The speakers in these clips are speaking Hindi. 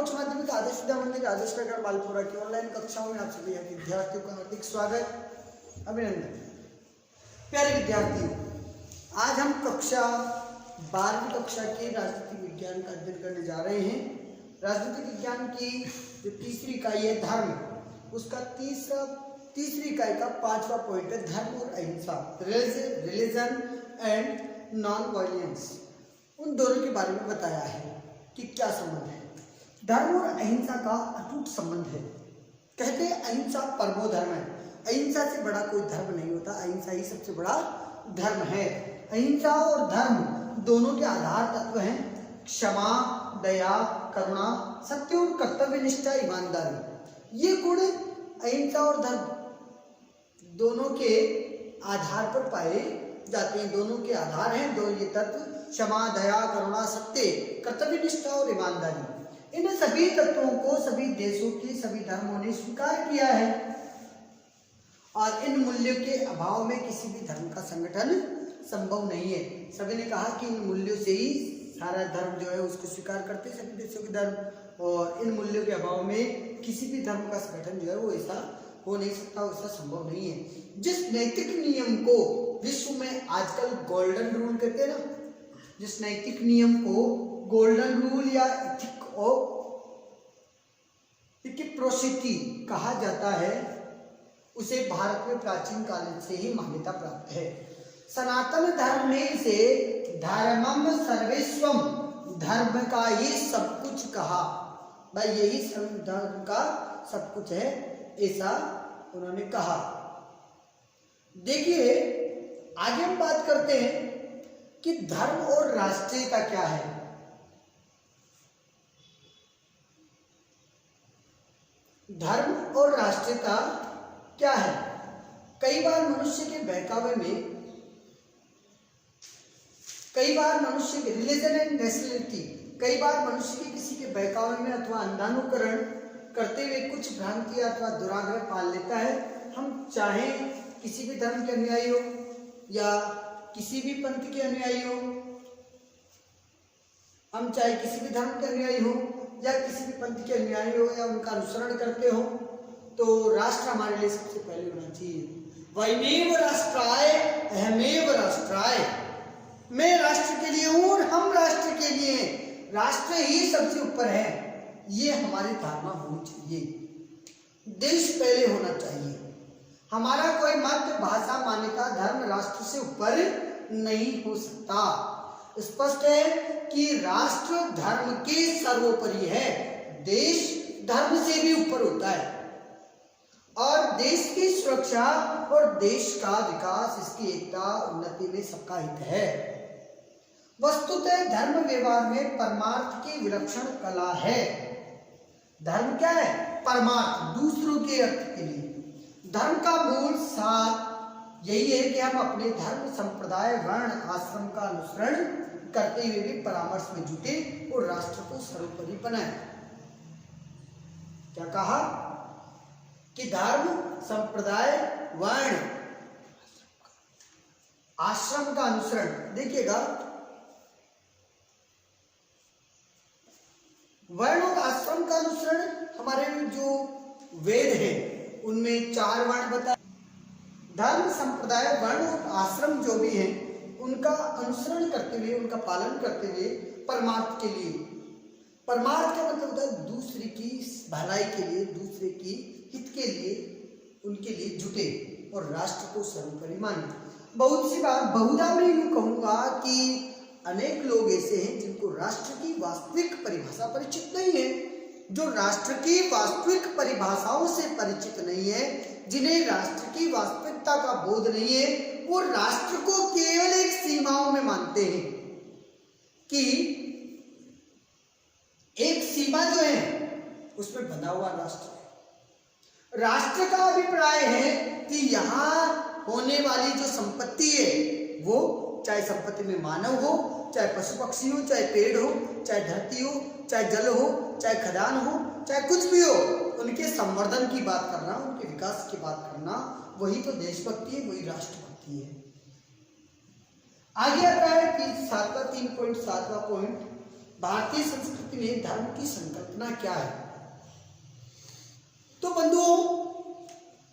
उच्च माध्यमिक आदर्श विद्या मंदिर आदर्श नगर मालपुरा की ऑनलाइन कक्षाओं में आप सभी विद्यार्थियों का हार्दिक स्वागत, अभिनंदन। प्यारे विद्यार्थियों, आज हम कक्षा 12वीं कक्षा के राजनीतिक विज्ञान का अध्ययन करने जा रहे हैं। राजनीतिक विज्ञान की जो तीसरी इकाई है धर्म, उसका तीसरी इकाई का 5वां पॉइंट है धर्म और अहिंसा, रिलीजन एंड नॉन वायलेंस। उन दोनों के बारे में बताया है कि क्या संबंध है। धर्म और अहिंसा का अटूट संबंध है। कहते हैं अहिंसा परमो धर्म है। अहिंसा से बड़ा कोई धर्म नहीं होता, अहिंसा ही सबसे बड़ा धर्म है। अहिंसा और धर्म दोनों के आधार तत्व हैं क्षमा, दया, करुणा, सत्य और कर्तव्य निष्ठा, ईमानदारी। ये गुण अहिंसा और धर्म दोनों के आधार पर पाए जाते हैं। दोनों के आधार हैं दो ये तत्व, क्षमा, दया, करुणा, सत्य, कर्तव्य निष्ठा और ईमानदारी। इन सभी तत्वों को सभी देशों के सभी धर्मों ने स्वीकार किया है और इन मूल्यों के अभाव में किसी भी धर्म का संगठन संभव नहीं है। सभी ने कहा कि इन मूल्यों से ही सारा धर्म जो है उसको स्वीकार करते हैं सभी देशों के धर्म, और इन मूल्यों के अभाव में किसी भी धर्म का संगठन जो है वो ऐसा हो नहीं सकता, ऐसा संभव नहीं है। जिस नैतिक नियम को विश्व में आजकल गोल्डन रूल कहते हैं ना, जिस नैतिक नियम को गोल्डन रूल या इथिक ऑफ रेसिप्रोसिटी कहा जाता है, उसे भारत में प्राचीन काल से ही मान्यता प्राप्त है। सनातन धर्म में इसे धर्मम सर्वेस्वम, धर्म का ये सब कुछ कहा, भाई यही धर्म का सब कुछ है, ऐसा उन्होंने कहा। देखिए आगे हम बात करते हैं कि धर्म और राष्ट्रीयता क्या है। धर्म और राष्ट्रीयता क्या है? कई बार मनुष्य के बहकावे में, कई बार मनुष्य के रिलीजन एंड नेशनलिटी, कई बार मनुष्य के किसी के बहकावे में अथवा अंधानुकरण करते हुए कुछ भ्रांतियां अथवा दुराग्रह पाल लेता है। हम चाहे किसी भी धर्म के अनुयायी हो या किसी भी पंथ के अनुयायी हो, हम चाहे किसी भी धर्म के अनुयायी हो या किसी भी पंथ के अनुयायी हो या उनका अनुसरण करते हो, तो राष्ट्र हमारे लिए सबसे पहले होना चाहिए। वयमेव राष्ट्राय अहमेव राष्ट्राय, मैं राष्ट्र के लिए हूं और हम राष्ट्र के लिए हैं, राष्ट्र ही सबसे ऊपर है, ये हमारी धारणा होनी चाहिए। देश पहले होना चाहिए। हमारा कोई मत, भाषा, मान्यता, धर्म राष्ट्र से ऊपर नहीं हो सकता। स्पष्ट है कि राष्ट्र धर्म के सर्वोपरि है, देश धर्म से भी ऊपर होता है, और देश की सुरक्षा और देश का विकास, इसकी एकता, उन्नति में सबका हित है। वस्तुतः धर्म व्यवहार में परमार्थ की विलक्षण कला है। धर्म क्या है? परमार्थ, दूसरों के अर्थ के लिए। धर्म का मूल सार यही है कि हम अपने धर्म, संप्रदाय, वर्ण, आश्रम का अनुसरण करते हुए भी परामर्श में जुटे और राष्ट्र को सर्वोपरि बनाए। क्या कहा कि धर्म, संप्रदाय, वर्ण, आश्रम का अनुसरण। देखिएगा वर्ण और आश्रम का अनुसरण, हमारे जो वेद है उनमें 4 वर्ण बताए। धर्म, संप्रदाय, वर्ण और आश्रम जो भी है उनका अनुसरण करते हुए, उनका पालन करते हुए परमार्थ के लिए, परमार्थ का मतलब होता है दूसरे की भलाई के लिए, दूसरे की हित के लिए, उनके लिए जुटे और राष्ट्र को सर्वोपरि माने। बहुत सी बार, बहुधा मैं यूं कहूंगा कि अनेक लोग ऐसे हैं जिनको राष्ट्र की वास्तविक परिभाषा परिचित नहीं है, जो राष्ट्र की वास्तविक परिभाषाओं से परिचित नहीं है, जिन्हें राष्ट्र की वास्तविकता का बोध नहीं है, वो राष्ट्र को केवल एक सीमाओं में मानते हैं कि एक सीमा जो है उसमें बंधा हुआ राष्ट्र है। राष्ट्र का अभिप्राय है कि यहाँ होने वाली जो संपत्ति है, वो चाहे संपत्ति में मानव हो, चाहे पशु पक्षी हो, चाहे पेड़ हो, चाहे धरती हो, चाहे जल हो, चाहे खदान हो, चाहे कुछ भी हो, उनके संवर्धन की बात करना, उनके विकास की बात करना, वही तो देशभक्ति है, वही राष्ट्रभक्ति है। आगे आता है कि 3.7वां पॉइंट, भारतीय संस्कृति में धर्म की संकल्पना क्या है? तो बंधुओं,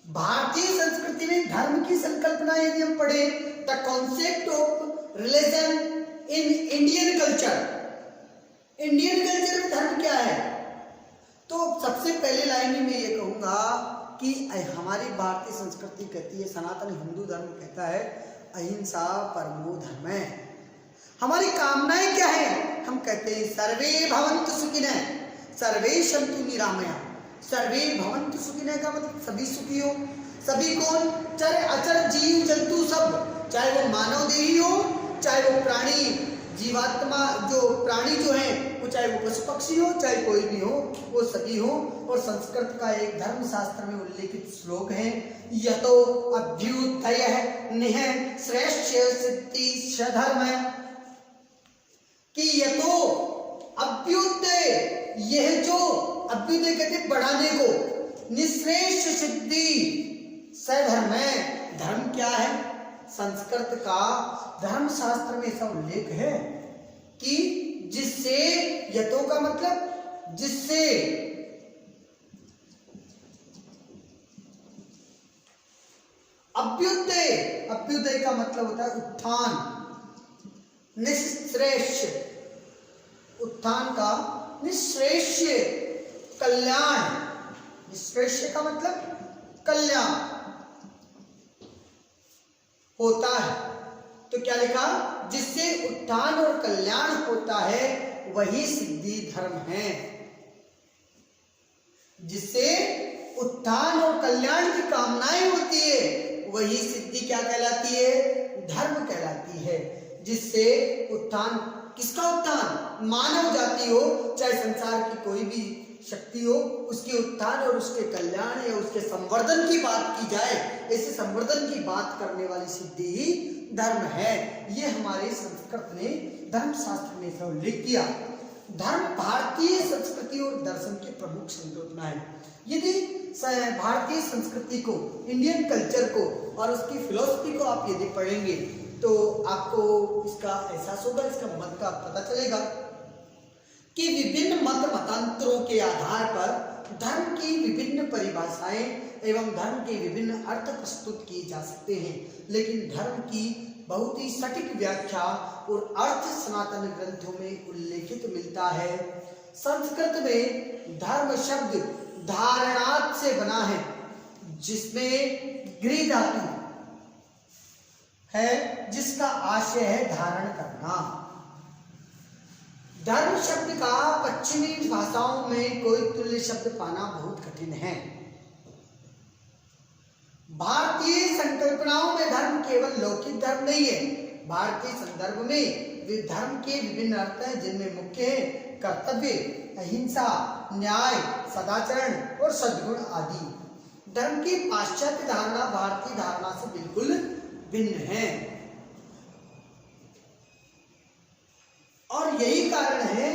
भारतीय संस्कृति में धर्म की संकल्पना यदि हम पढ़े, the concept of religion in Indian culture, Indian culture में धर्म क्या है? तो सबसे पहले लाइन में ये कहूंगा कि हमारी भारतीय संस्कृति कहती है, सनातन हिंदू धर्म कहता है अहिंसा परमो धर्म है। हमारी कामनाएं क्या है? हम कहते हैं सर्वे भवन्तु सुखिनः सर्वे सन्तु निरामया। सर्वे भवन्तु सुखिनः का मतलब सभी सुखी हो। सभी कौन? चाहे अचर जीव जंतु सब, चाहे वो मानव देही हो, चाहे वो प्राणी जीवात्मा जो प्राणी जो है वो, चाहे वो पशु पक्षी हो, चाहे कोई भी हो, वो सभी हो। और संस्कृत का एक धर्मशास्त्र में उल्लेखित श्लोक है, यतो अभ्युदयः निह श्रेष्ठ सिद्धि स्वधर्म, कि यतो अभ्युदय, यह जो अभ्युदय कहते बढ़ाने को, निश्रेष्ठ सिद्धि सधर्म है। धर्म क्या है? संस्कृत का धर्मशास्त्र में ऐसा उल्लेख है कि जिससे, यतो का मतलब जिससे, अभ्युदय, अभ्युदय का मतलब होता है उत्थान, निश्रेष्ठ, उत्थान का निश्रेष्ठ कल्याण, निश्रेष्ठ का मतलब कल्याण होता है। तो क्या लिखा? जिससे उत्थान और कल्याण होता है वही सिद्धि धर्म है। जिससे उत्थान और कल्याण की कामनाएं होती है वही सिद्धि क्या कहलाती है? धर्म कहलाती है। जिससे उत्थान, किसका उत्थान? मानव जाति हो, चाहे संसार की कोई भी शक्ति हो, उसके उत्थान और उसके कल्याण या उसके संवर्धन की बात की जाए, ऐसे संवर्धन की बात करने वाली सिद्धि ही धर्म है। ये हमारे संस्कृत ने धर्मशास्त्र में इसका उल्लेख किया। धर्म भारतीय संस्कृति और दर्शन की प्रमुख संकल्पना है। यदि भारतीय संस्कृति को, इंडियन कल्चर को और उसकी फिलॉसफी को आप यदि पढ़ेंगे तो आपको इसका एहसास होगा, इसका मत का पता चलेगा कि विभिन्न मत मतांतरों के आधार पर धर्म की विभिन्न परिभाषाएं एवं धर्म के विभिन्न अर्थ प्रस्तुत किए जा सकते हैं, लेकिन धर्म की बहुत ही सटीक व्याख्या और अर्थ सनातन ग्रंथों में उल्लेखित मिलता है। संस्कृत में धर्म शब्द धारणात् से बना है, जिसमें गृह धातु है, जिसका आशय है धारण करना। धर्म शब्द का पश्चिमी भाषाओं में कोई तुल्य शब्द पाना बहुत कठिन है। भारतीय संकल्पनाओं में धर्म केवल लौकिक धर्म नहीं है। भारतीय संदर्भ में धर्म के विभिन्न अर्थ हैं, जिनमें मुख्य है कर्तव्य, अहिंसा, न्याय, सदाचरण और सद्गुण आदि। धर्म की पाश्चात्य धारणा भारतीय धारणा से बिल्कुल भिन्न है और यही कारण है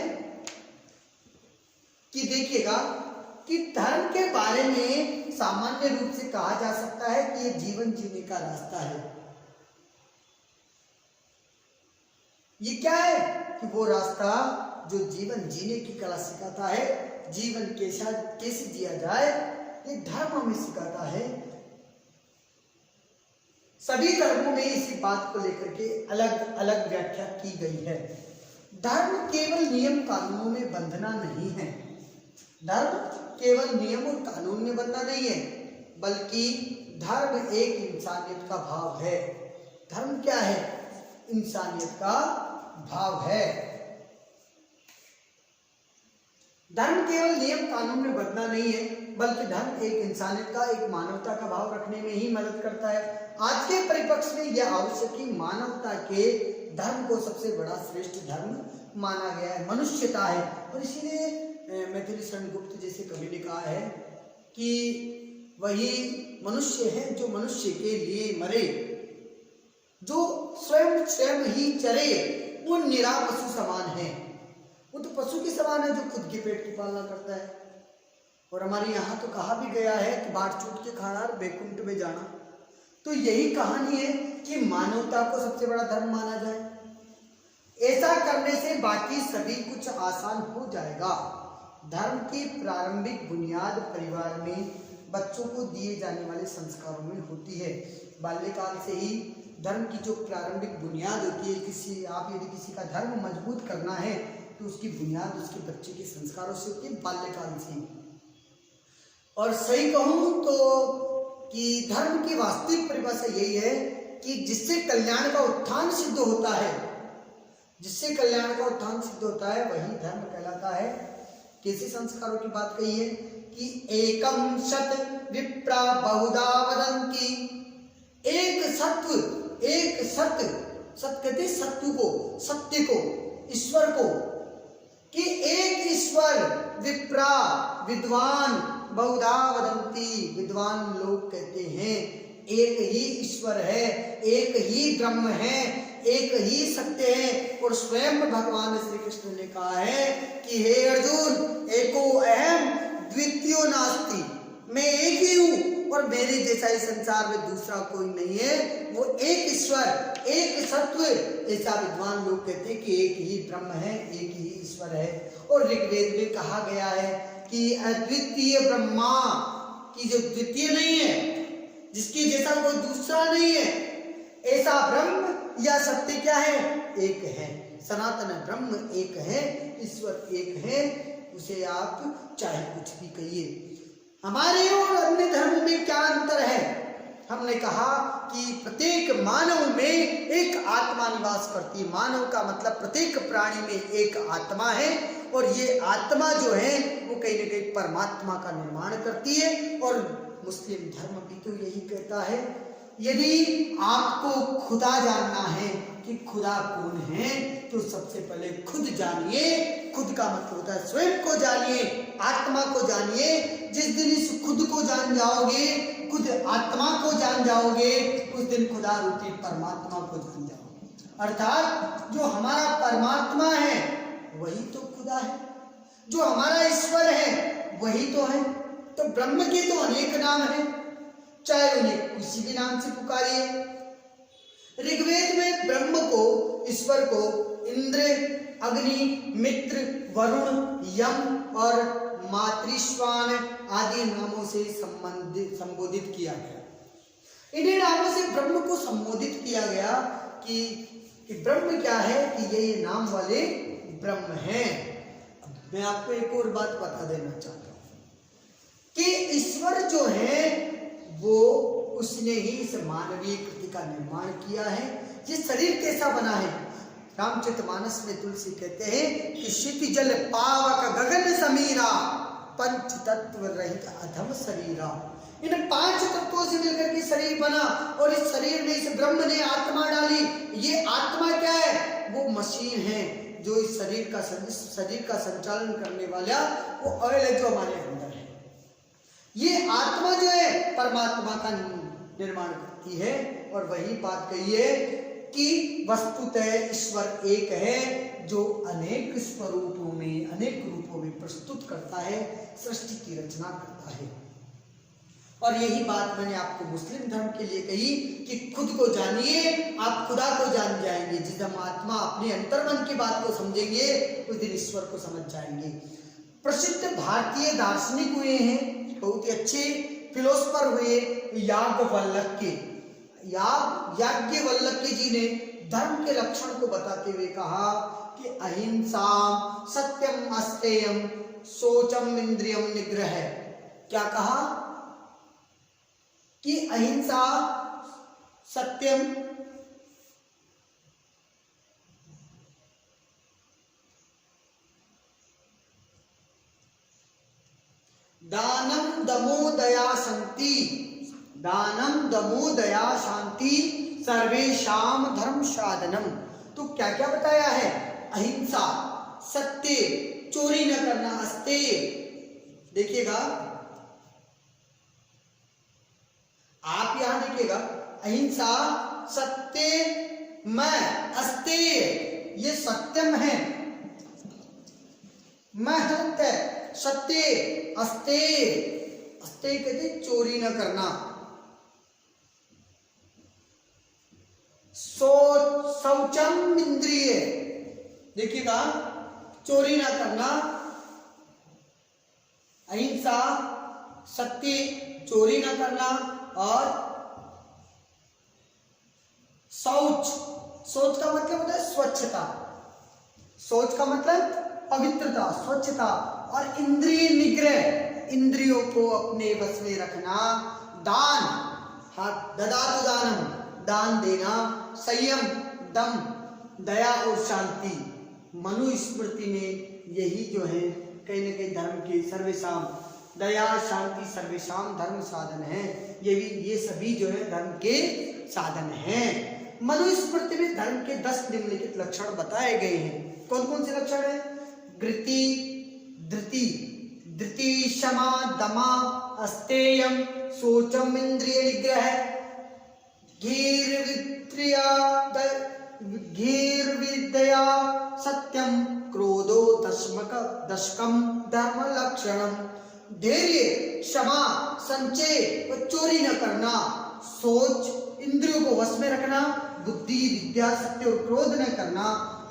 कि देखिएगा कि धर्म के बारे में सामान्य रूप से कहा जा सकता है कि यह जीवन जीने का रास्ता है। ये क्या है? कि वो रास्ता जो जीवन जीने की कला सिखाता है, जीवन कैसे जिया जाए, ये धर्म हमें सिखाता है। सभी धर्मों में इसी बात को लेकर के अलग अलग व्याख्या की गई है। धर्म केवल नियम कानूनों में बंधना नहीं है। धर्म केवल नियम और कानून में बंधना नहीं है, बल्कि धर्म एक इंसानियत का भाव है। धर्म क्या है? इंसानियत का भाव है। धर्म केवल नियम कानून में बंधना नहीं है, बल्कि धर्म एक इंसानियत का, एक मानवता का भाव रखने में ही मदद करता है। आज के परिप्रेक्ष्य में यह आवश्यक कि मानवता के धर्म को सबसे बड़ा श्रेष्ठ धर्म माना गया है, मनुष्यता है। और इसीलिए मैथिली शरण गुप्त जैसे कवि ने कहा है कि वही मनुष्य है जो मनुष्य के लिए मरे, जो स्वयं ही चरे, वो निरा पशु समान है। वो तो पशु के समान है जो खुद के पेट की पालना करता है। और हमारे यहाँ तो कहा भी गया है कि बाट चूट के खाना और बैकुंठ में जाना। तो यही कहानी है कि मानवता को सबसे बड़ा धर्म माना जाए। ऐसा करने से बाकी सभी कुछ आसान हो जाएगा। धर्म की प्रारंभिक बुनियाद परिवार में बच्चों को दिए जाने वाले संस्कारों में होती है। बाल्यकाल से ही धर्म की जो प्रारंभिक बुनियाद होती है, आप यदि किसी का धर्म मजबूत करना है तो उसकी बुनियाद उसके बच्चे के संस्कारों से होती है, बाल्यकाल से। और सही कहूं तो कि धर्म की वास्तविक परिभाषा यही है कि जिससे कल्याण का उत्थान सिद्ध होता है, जिससे कल्याण का उत्थान सिद्ध होता है वही धर्म कहलाता है। कैसे संस्कारों की बात कही है कि एकम सत विप्रा बहुधा वदन्ति, एक सत्य कहते सत्य को, सत्य को, ईश्वर को, कि एक ईश्वर, विप्रा विद्वान, बहुधा वदन्ति विद्वान लोग कहते हैं एक ही ईश्वर है, एक ही ब्रह्म है, एक ही सत्य है। और स्वयं भगवान श्री कृष्ण ने कहा है कि हे अर्जुन, एको अहम द्वितीयो नास्ति, मैं एक ही हूं और मेरे जैसा इस संसार में दूसरा कोई नहीं है। वो एक ईश्वर, एक सत्व, ऐसा विद्वान लोग कहते हैं कि एक ही ब्रह्म है, एक ही ईश्वर है। और ऋग्वेद में कहा गया है कि अद्वितीय ब्रह्मा, की जो द्वितीय नहीं है, जिसकी जैसा कोई दूसरा नहीं है, ऐसा ब्रह्म या सत्य क्या है? एक है। सनातन ब्रह्म एक है, ईश्वर एक है, उसे आप चाहे कुछ भी कहिए। हमारे और अन्य धर्मों में क्या अंतर है? हमने कहा कि प्रत्येक मानव में एक आत्मा निवास करती है। मानव का मतलब प्रत्येक प्राणी में एक आत्मा है और ये आत्मा जो है वो कहीं ना कहीं परमात्मा का निर्माण करती है। और मुस्लिम धर्म भी तो यही कहता है, यदि आपको खुदा जानना है कि खुदा कौन है तो सबसे पहले खुद जानिए। खुद का मतलब होता है स्वयं को जानिए, आत्मा को जानिए। जिस दिन इस खुद को जान जाओगे, खुद आत्मा को जान जाओगे, उस दिन खुदा रूपी परमात्मा को जान जाओगे। अर्थात जो हमारा परमात्मा है वही तो खुदा है, जो हमारा ईश्वर है वही तो है। तो ब्रह्म के तो अनेक नाम हैं, चाहे उन्हें किसी भी नाम से पुकारिए। ऋग्वेद में ब्रह्म को, ईश्वर को इंद्र, अग्नि, मित्र, वरुण, यम और मातृश्वान आदि नामों से संबोधित किया गया। इन्हीं नामों से ब्रह्म को संबोधित किया गया कि ब्रह्म क्या है, कि ये नाम वाले ब्रह्म हैं। मैं आपको एक और बात बता देना चाहता हूं कि ईश्वर जो है वो उसने ही इस मानवीय कृति का निर्माण किया है। ये शरीर कैसा बना है? रामचरितमानस में तुलसी कहते हैं कि क्षिति जल पावक गगन समीरा, पंच तत्व रहित अधम शरीरा। इन 5 तत्वों से मिलकर के शरीर बना और इस शरीर में इस ब्रह्म ने आत्मा डाली। ये आत्मा क्या है? वो मशीन है जो इस शरीर का संचालन करने वाला वो ऑयल है जो हमारे अंदर है। ये आत्मा जो है परमात्मा का निर्माण करती है। और वही बात कही है कि वस्तुतः ईश्वर एक है जो अनेक स्वरूपों में, अनेक रूपों में प्रस्तुत करता है, सृष्टि की रचना करता है। और यही बात मैंने आपको मुस्लिम धर्म के लिए कही कि खुद को जानिए, आप खुदा को जान जाएंगे। जिस दिन आत्मा अपने अंतर्मन की बात को समझेंगे उस दिन ईश्वर को समझ जाएंगे। प्रसिद्ध भारतीय दार्शनिक हुए हैं, बहुत ही अच्छे फिलोसफर हुए याज्ञवल्क्य जी ने धर्म के लक्षण को बताते हुए कहा कि अहिंसा सत्यम अस्तेयम शोचम इंद्रियम निग्रह। क्या कहा? कि अहिंसा सत्यम, दानम दमो दया शांति, दानम दमो दया शांति सर्वेशाम धर्म साधनम। तो क्या क्या बताया है? अहिंसा, सत्य, चोरी न करना, अस्तेय। देखिएगा, आप यहां देखिएगा, अहिंसा, सत्य, मैं, अस्तेय, ये सत्यम है। मैं सत्य, सत्य, अस्तेय। अस्तेय कहते चोरी न करना। शौचम इंद्रिय, देखिएगा, चोरी ना करना, अहिंसा, सत्य, चोरी ना करना, और शौच। शौच का मतलब होता है स्वच्छता, शौच का मतलब पवित्रता, स्वच्छता, और इंद्रिय निग्रह, इंद्रियों को अपने वश में रखना, दान, हाथ ददातु दानम, दान देना, संयम, दम, दया और शांति। मनुस्मृति में यही जो है कहीं न कहीं धर्म के सर्वेशाम, दया शांति सर्वेशाम धर्म साधन है, ये सभी जो है धर्म के साधन हैं। मनुस्मृति में धर्म के 10 निम्नलिखित लक्षण बताए गए हैं। कौन कौन से लक्षण हैं? धृति, क्षमा, दमा, अस्तेयम, शोचम, इंद्रिय निग्रह, धीर्विद्या, सत्यम, क्रोधो, दशकम, धर्म लक्षणम। धैर्य, क्षमा, संचय और चोरी न करना, सोच, इंद्रियों को वश में रखना, बुद्धि, विद्या, सत्य और क्रोध न करना,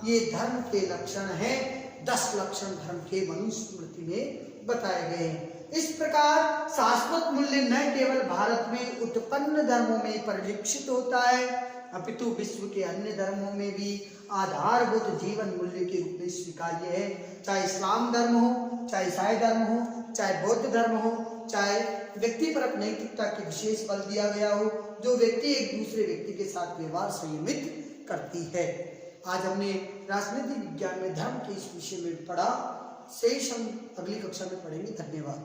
ये धर्म के लक्षण हैं। 10 लक्षण धर्म के मनुस्मृति में बताए गए हैं। इस प्रकार शाश्वत मूल्य न केवल भारत में उत्पन्न धर्मों में परिलक्षित होता है, अपितु विश्व के अन्य धर्मों में भी आधारभूत जीवन मूल्य के रूप में स्वीकार्य है। चाहे इस्लाम धर्म हो, चाहे ईसाई धर्म हो, चाहे बौद्ध धर्म हो, चाहे व्यक्तिपरक नैतिकता के विशेष बल दिया गया हो, जो व्यक्ति एक दूसरे व्यक्ति के साथ व्यवहार संयमित करती है। आज हमने राजनीति विज्ञान में धर्म के इस विषय में पढ़ा। शेष हम अगली कक्षा में पढ़ेंगे। धन्यवाद।